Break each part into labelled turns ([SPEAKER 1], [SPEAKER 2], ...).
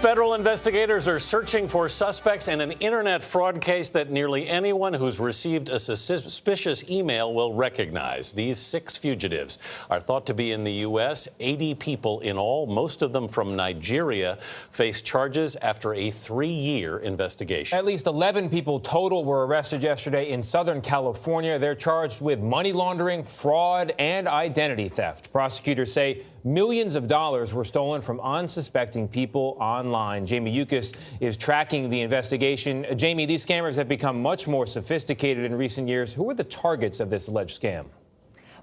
[SPEAKER 1] Federal investigators are searching for suspects in an internet fraud case that nearly anyone who's received a suspicious email will recognize. These 6 fugitives are thought to be in the U.S. 80 people in all, most of them from Nigeria, face charges after a 3-year investigation.
[SPEAKER 2] At least 11 people total were arrested yesterday in Southern California. They're charged with money laundering, fraud, and identity theft. Prosecutors say millions of dollars were stolen from unsuspecting people online. Jamie Yuccas is tracking the investigation. Jamie, these scammers have become much more sophisticated in recent years. Who are the targets of this alleged scam?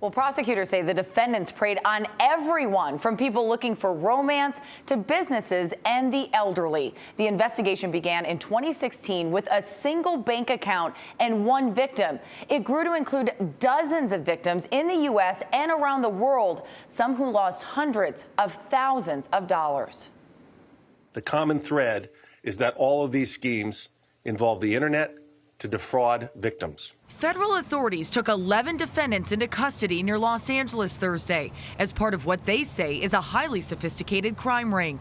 [SPEAKER 3] Well, prosecutors say the defendants preyed on everyone, from people looking for romance to businesses and the elderly. The investigation began in 2016 with a single bank account and 1 victim. It grew to include dozens of victims in the U.S. and around the world, some who lost hundreds of thousands of dollars.
[SPEAKER 4] The common thread is that all of these schemes involve the internet to defraud victims.
[SPEAKER 5] Federal authorities took 11 defendants into custody near Los Angeles Thursday as part of what they say is a highly sophisticated crime ring.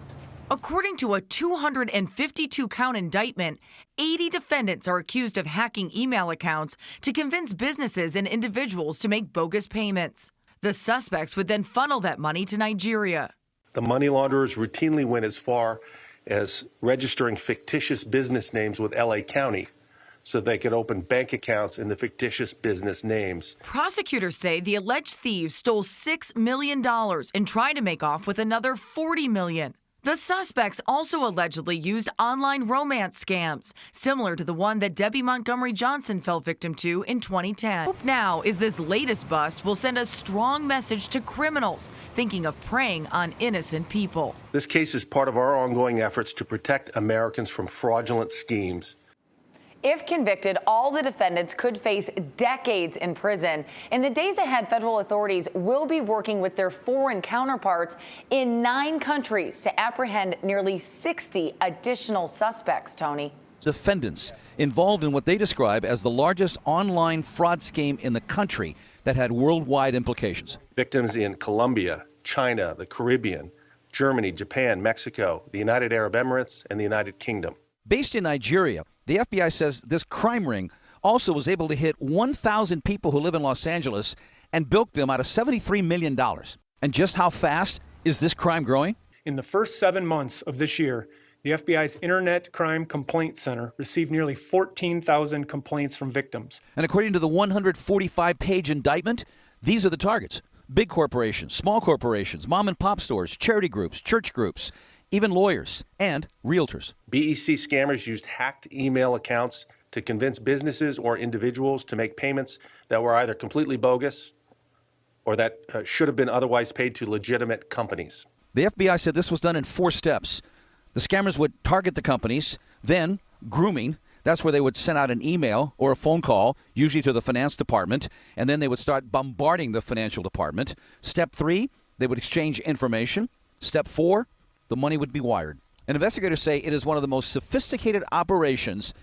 [SPEAKER 5] According to a 252-count indictment, 80 defendants are accused of hacking email accounts to convince businesses and individuals to make bogus payments. The suspects would then funnel that money to Nigeria.
[SPEAKER 4] The money launderers routinely went as far as registering fictitious business names with LA County so they could open bank accounts in the fictitious business names.
[SPEAKER 5] Prosecutors say the alleged thieves stole $6 million and tried to make off with another $40 million. The suspects also allegedly used online romance scams, similar to the one that Debbie Montgomery Johnson fell victim to in 2010. Hope now is this latest bust will send a strong message to criminals thinking of preying on innocent people.
[SPEAKER 4] This case is part of our ongoing efforts to protect Americans from fraudulent schemes.
[SPEAKER 3] If convicted, all the defendants could face decades in prison. In the days ahead, federal authorities will be working with their foreign counterparts in 9 countries to apprehend nearly 60 additional suspects, Tony.
[SPEAKER 6] Defendants involved in what they describe as the largest online fraud scheme in the country that had worldwide implications.
[SPEAKER 4] Victims in Colombia, China, the Caribbean, Germany, Japan, Mexico, the United Arab Emirates, and the United Kingdom.
[SPEAKER 6] Based in Nigeria, the FBI says this crime ring also was able to hit 1,000 people who live in Los Angeles and bilk them out of $73 million. And just how fast is this crime growing?
[SPEAKER 7] In the first 7 months of this year, the FBI's Internet Crime Complaint Center received nearly 14,000 complaints from victims.
[SPEAKER 6] And according to the 145-page indictment, these are the targets: big corporations, small corporations, mom and pop stores, charity groups, church groups, even lawyers and realtors.
[SPEAKER 4] BEC scammers used hacked email accounts to convince businesses or individuals to make payments that were either completely bogus or that should have been otherwise paid to legitimate companies.
[SPEAKER 6] The FBI said this was done in 4 steps. The scammers would target the companies, then grooming. That's where they would send out an email or a phone call, usually to the finance department, and then they would start bombarding the financial department. Step 3, they would exchange information. Step 4, the money would be wired. And investigators say it is one of the most sophisticated operations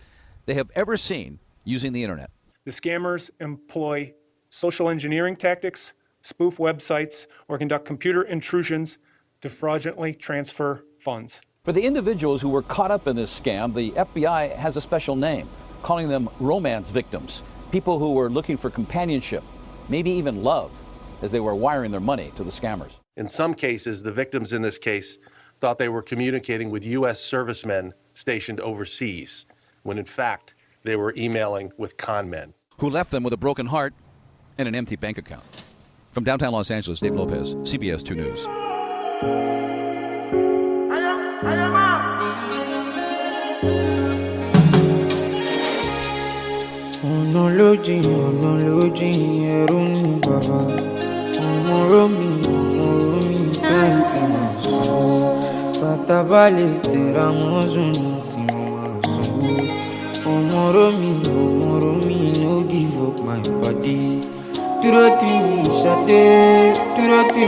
[SPEAKER 6] they have ever seen using the internet.
[SPEAKER 7] The scammers employ social engineering tactics, spoof websites, or conduct computer intrusions to fraudulently transfer funds.
[SPEAKER 6] For the individuals who were caught up in this scam, the FBI has a special name, calling them romance victims, people who were looking for companionship, maybe even love, as they were wiring their money to the scammers.
[SPEAKER 4] In some cases, the victims in this case thought they were communicating with U.S. servicemen stationed overseas, when in fact they were emailing with con men.
[SPEAKER 6] Who left them with a broken heart and an empty bank account. From downtown Los Angeles, Dave Lopez, CBS 2 News.
[SPEAKER 8] Fatabale tera mozuni simaso. Omoromi no give up my body. Turati shade, turati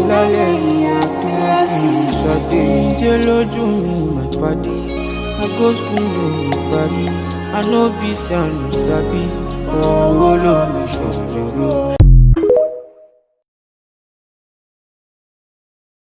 [SPEAKER 8] laleya, turati shade. Jello jumi my body. I go school in Paris. I know busy and sabi. Oh, lo mi shojoro.